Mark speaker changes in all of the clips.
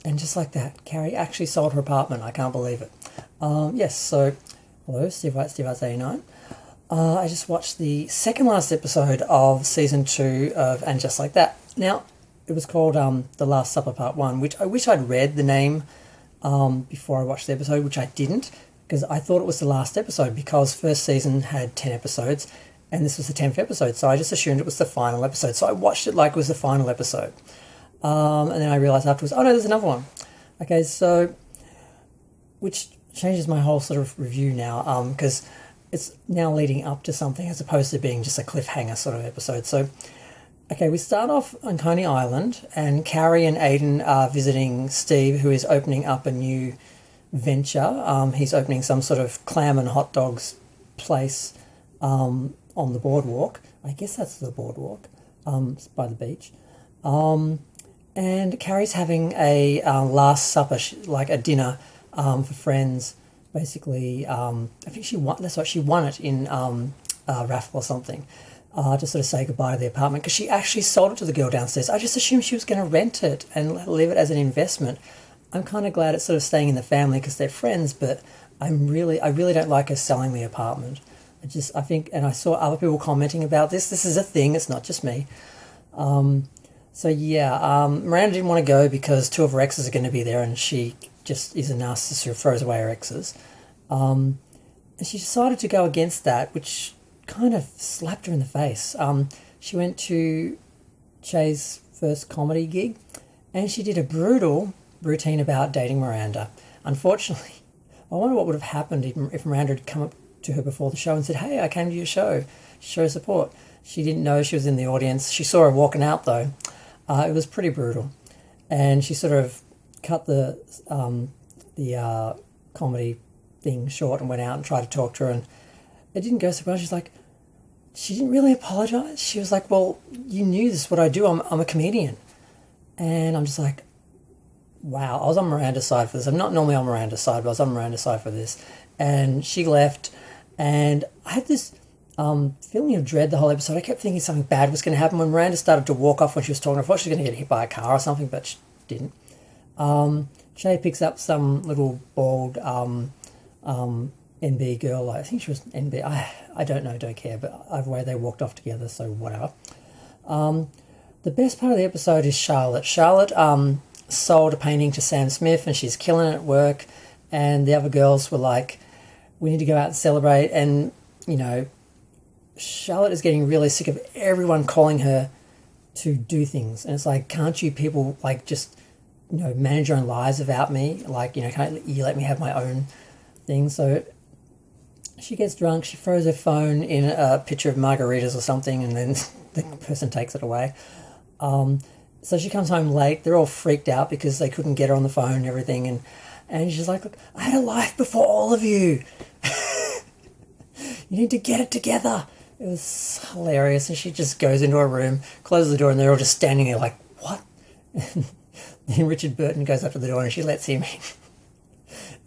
Speaker 1: And just like that, Carrie actually sold her apartment. I can't believe it. Yes, so, hello, Steve White, Steve White's 89. I just watched the second last episode of season 2 of And Just Like That. Now, it was called The Last Supper Part 1, which I wish I'd read the name before I watched the episode, which I didn't, because I thought it was the last episode, because first season had 10 episodes, and this was the 10th episode, so I just assumed it was the final episode. So I watched it like it was the final episode. And then I realised afterwards, oh no, there's another one. Okay, so, which changes my whole sort of review now, because it's now leading up to something as opposed to being just a cliffhanger sort of episode. So, okay, we start off on Coney Island, and Carrie and Aiden are visiting Steve, who is opening up a new venture. He's opening some sort of clam and hot dogs place on the boardwalk. I guess that's the boardwalk, by the beach. And Carrie's having a last supper, like a dinner for friends. Basically, I think she won. That's what she won it in a raffle or something. To sort of say goodbye to the apartment, because she actually sold it to the girl downstairs. I just assumed she was going to rent it and leave it as an investment. I'm kind of glad it's sort of staying in the family because they're friends, but I really don't like her selling the apartment. I think, and I saw other people commenting about this. This is a thing. It's not just me. So yeah, Miranda didn't want to go because two of her exes are going to be there, and she just is a narcissist who throws away her exes. And she decided to go against that, which kind of slapped her in the face. She went to Che's first comedy gig, and she did a brutal routine about dating Miranda. Unfortunately, I wonder what would have happened if Miranda had come up to her before the show and said, "Hey, I came to your show, show support." She didn't know she was in the audience. She saw her walking out though. It was pretty brutal, and she sort of cut the comedy thing short and went out and tried to talk to her, and it didn't go so well. She didn't really apologise. She was like, "Well, you knew this is what I do. I'm a comedian," and I'm just like, wow. I was on Miranda's side for this. I'm not normally on Miranda's side, but I was on Miranda's side for this. And she left, and I had this feeling of dread the whole episode. I kept thinking something bad was going to happen. When Miranda started to walk off when she was talking, I thought she was going to get hit by a car or something, but she didn't. Shay picks up some little bald NB girl. I think she was NB. I don't know, don't care, but either way they walked off together, so whatever. The best part of the episode is Charlotte. Charlotte sold a painting to Sam Smith, and she's killing it at work, and the other girls were like, we need to go out and celebrate. And Charlotte is getting really sick of everyone calling her to do things, and it's like, can't you people like just manage your own lives without me? Like, can't you let me have my own thing? So she gets drunk, she throws her phone in a pitcher of margaritas or something, and then the person takes it away. So she comes home late. They're all freaked out because they couldn't get her on the phone and everything. And she's like, look, I had a life before all of you. You need to get it together. It was hilarious. And she just goes into her room, closes the door, and they're all just standing there like, what? And then Richard Burton goes up to the door and she lets him in.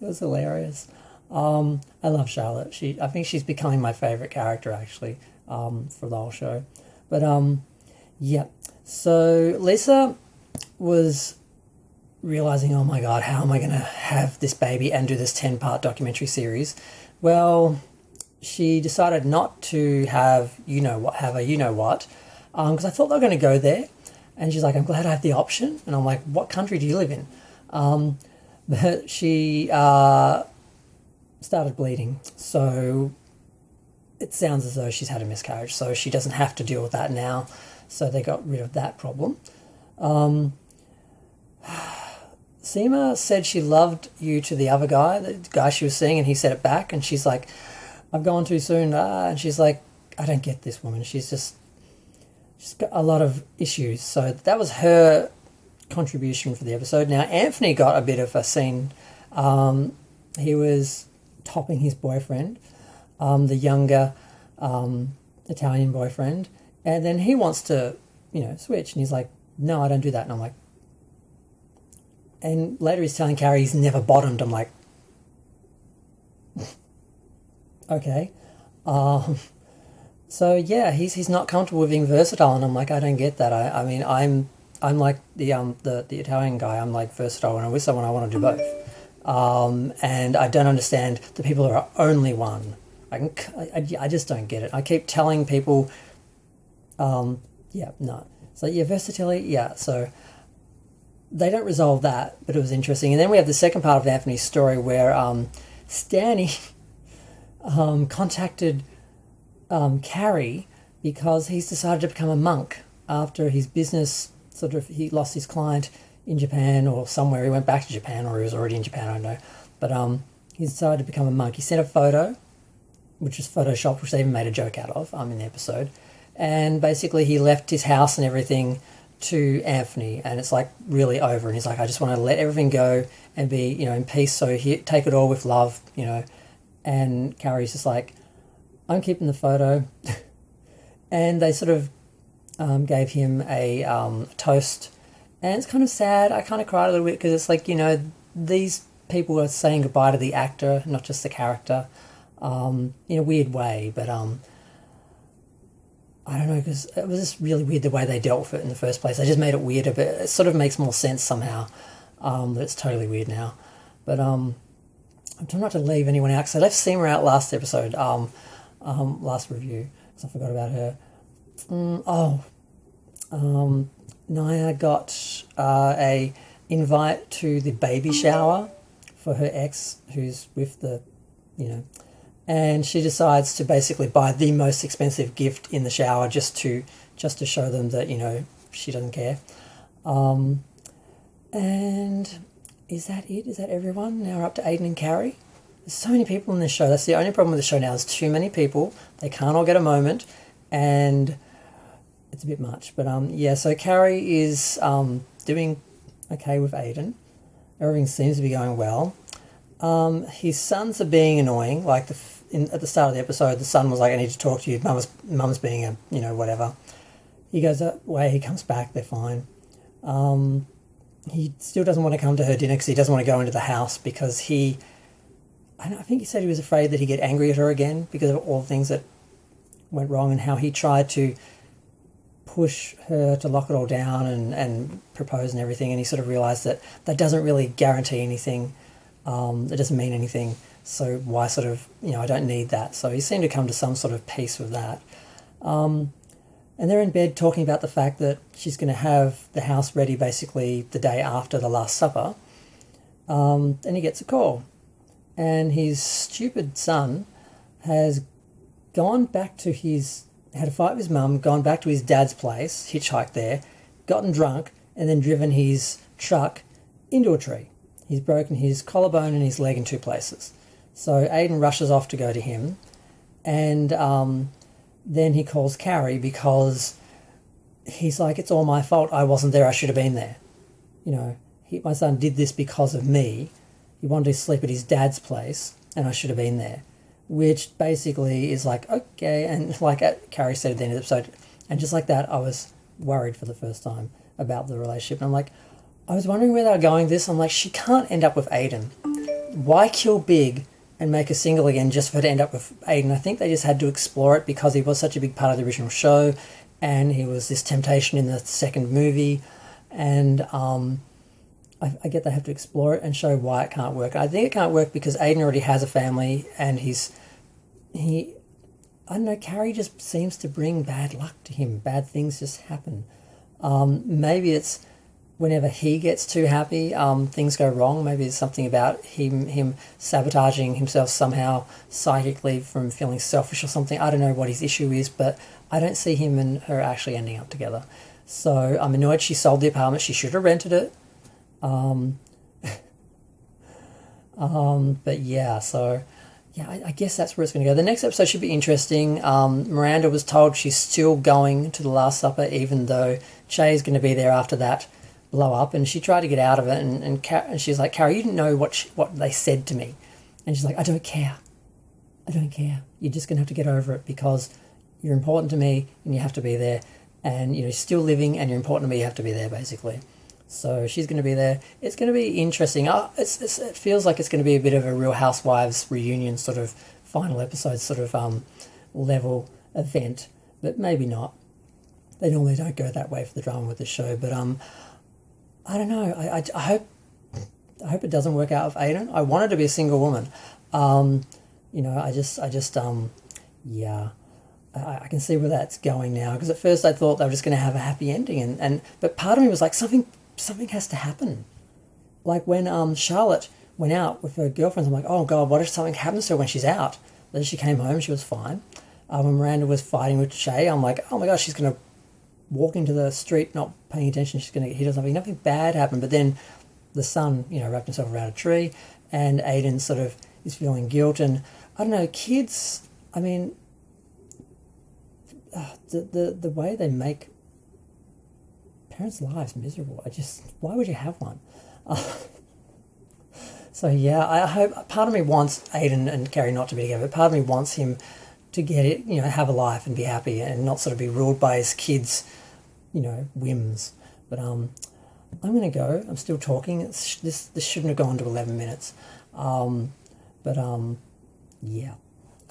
Speaker 1: It was hilarious. I love Charlotte. I think she's becoming my favourite character, actually, for the whole show. But, yeah. So Lisa was realising, oh my God, how am I going to have this baby and do this 10-part documentary series? Well, she decided not to have a you-know-what, because I thought they were going to go there. And she's like, I'm glad I have the option. And I'm like, what country do you live in? But she started bleeding. So it sounds as though she's had a miscarriage. So she doesn't have to deal with that now. So they got rid of that problem. Seema said she loved you to the other guy, the guy she was seeing, and he said it back. And she's like, I've gone too soon. And she's like, I don't get this woman. She's got a lot of issues. So that was her contribution for the episode. Now, Anthony got a bit of a scene. He was topping his boyfriend, the younger Italian boyfriend. And then he wants to, switch. And he's like, no, I don't do that. And I'm like, and later he's telling Carrie he's never bottomed. I'm like, okay. So yeah, he's not comfortable with being versatile. And I'm like, I don't get that. I mean, I'm like the Italian guy. I'm like versatile, and with someone I want to do both. And I don't understand the people who are only one. I just don't get it. I keep telling people, yeah, no. So yeah, versatility, yeah. So they don't resolve that, but it was interesting. And then we have the second part of Anthony's story where Stanny contacted Carrie because he's decided to become a monk after his business he lost his client in Japan or somewhere. He went back to Japan, or he was already in Japan, I don't know. But he decided to become a monk. He sent a photo, which was photoshopped, which they even made a joke out of in the episode. And basically he left his house and everything to Anthony, and it's like really over. And he's like, I just want to let everything go and be, in peace. So take it all with love, And Carrie's just like, I'm keeping the photo. And they sort of gave him a toast. And it's kind of sad. I kind of cried a little bit because it's like, these people are saying goodbye to the actor, not just the character, in a weird way. But I don't know, because it was just really weird the way they dealt with it in the first place. They just made it weirder, but it sort of makes more sense somehow. That it's totally weird now. But I'm trying not to leave anyone out, because I left Seema out last episode, last review, because I forgot about her. Naya got a invite to the baby shower for her ex, who's with and she decides to basically buy the most expensive gift in the shower just to show them that she doesn't care. And is that it? Is that everyone? Now we're up to Aiden and Carrie. There's so many people in this show. That's the only problem with the show now. There's too many people. They can't all get a moment, and it's a bit much. But so Carrie is doing okay with Aiden. Everything seems to be going well. His sons are being annoying. Like at the start of the episode, the son was like, "I need to talk to you." Mum's being a whatever. He goes away. He comes back. They're fine. He still doesn't want to come to her dinner because he doesn't want to go into the house because I think he said he was afraid that he'd get angry at her again because of all the things that went wrong and how he tried to push her to lock it all down and propose and everything, and he sort of realised that doesn't really guarantee anything. It doesn't mean anything, so why I don't need that. So he seemed to come to some sort of peace with that. And they're in bed talking about the fact that she's going to have the house ready basically the day after the Last Supper. And he gets a call. And his stupid son has gone back to had a fight with his mum, gone back to his dad's place, hitchhiked there, gotten drunk, and then driven his truck into a tree. He's broken his collarbone and his leg in 2 places. So Aiden rushes off to go to him, and then he calls Carrie because he's like, it's all my fault. I wasn't there. I should have been there. My son did this because of me. He wanted to sleep at his dad's place, and I should have been there. Which basically is like, okay, and like Carrie said at the end of the episode, and just like that, I was worried for the first time about the relationship. And I'm like, I was wondering where they were going with this. I'm like, she can't end up with Aiden. Why kill Big and make her single again just for her to end up with Aiden? I think they just had to explore it because he was such a big part of the original show, and he was this temptation in the second movie, and I get they have to explore it and show why it can't work. I think it can't work because Aiden already has a family, and I don't know, Carrie just seems to bring bad luck to him. Bad things just happen. Maybe it's whenever he gets too happy, things go wrong. Maybe it's something about him sabotaging himself somehow psychically from feeling selfish or something. I don't know what his issue is, but I don't see him and her actually ending up together. So I'm annoyed she sold the apartment. She should have rented it. But yeah, so yeah, I guess that's where it's going to go. The next episode should be interesting. Miranda was told she's still going to the Last Supper, even though Che is going to be there after that blow up, and she tried to get out of it, and she's like, Carrie, you didn't know what they said to me. And she's like, I don't care. You're just going to have to get over it because you're important to me and you have to be there, and you're still living and you're important to me, you have to be there, basically. So she's going to be there. It's going to be interesting. It feels like it's going to be a bit of a Real Housewives reunion sort of final episode sort of level event, but maybe not. they normally don't go that way for the drama with the show. But I don't know. I hope it doesn't work out with Aiden. I wanted to be a single woman. Yeah. I can see where that's going now, because at first I thought they were just going to have a happy ending, but part of me was like, something has to happen. Like when Charlotte went out with her girlfriends, I'm like, oh God, what if something happens to her when she's out? Then she came home, she was fine. When Miranda was fighting with Shay, I'm like, oh my gosh, she's going to walk into the street not paying attention, she's going to get hit or something. Nothing bad happened, but then the son, wrapped himself around a tree, and Aiden sort of is feeling guilt, and I don't know, kids, I mean, the way they make parents' lives miserable, why would you have one? So yeah, I hope, part of me wants Aiden and Carrie not to be together, part of me wants him to get it, have a life and be happy and not sort of be ruled by his kids', whims. But I'm going to go. I'm still talking. This shouldn't have gone to 11 minutes. Yeah.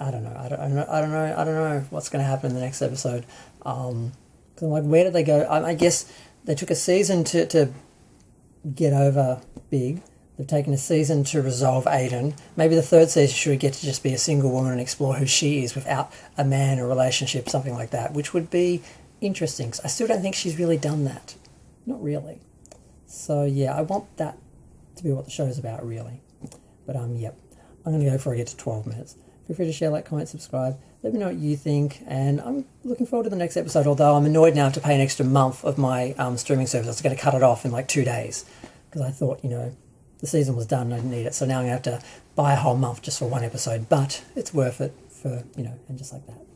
Speaker 1: I don't know what's going to happen in the next episode. Because I'm like, where did they go? I guess they took a season to get over Big. They've taken a season to resolve Aiden. Maybe the third season should get to just be a single woman and explore who she is without a man, a relationship, something like that, which would be interesting. 'Cause I still don't think she's really done that. Not really. So yeah, I want that to be what the show's about, really. But yep, I'm going to go before I get to 12 minutes. Feel free to share, like, comment, subscribe. Let me know what you think, and I'm looking forward to the next episode, although I'm annoyed now to pay an extra month of my streaming service. I was going to cut it off in like 2 days, because I thought, the season was done and I didn't need it, so now I'm going to have to buy a whole month just for one episode, but it's worth it for, and just like that.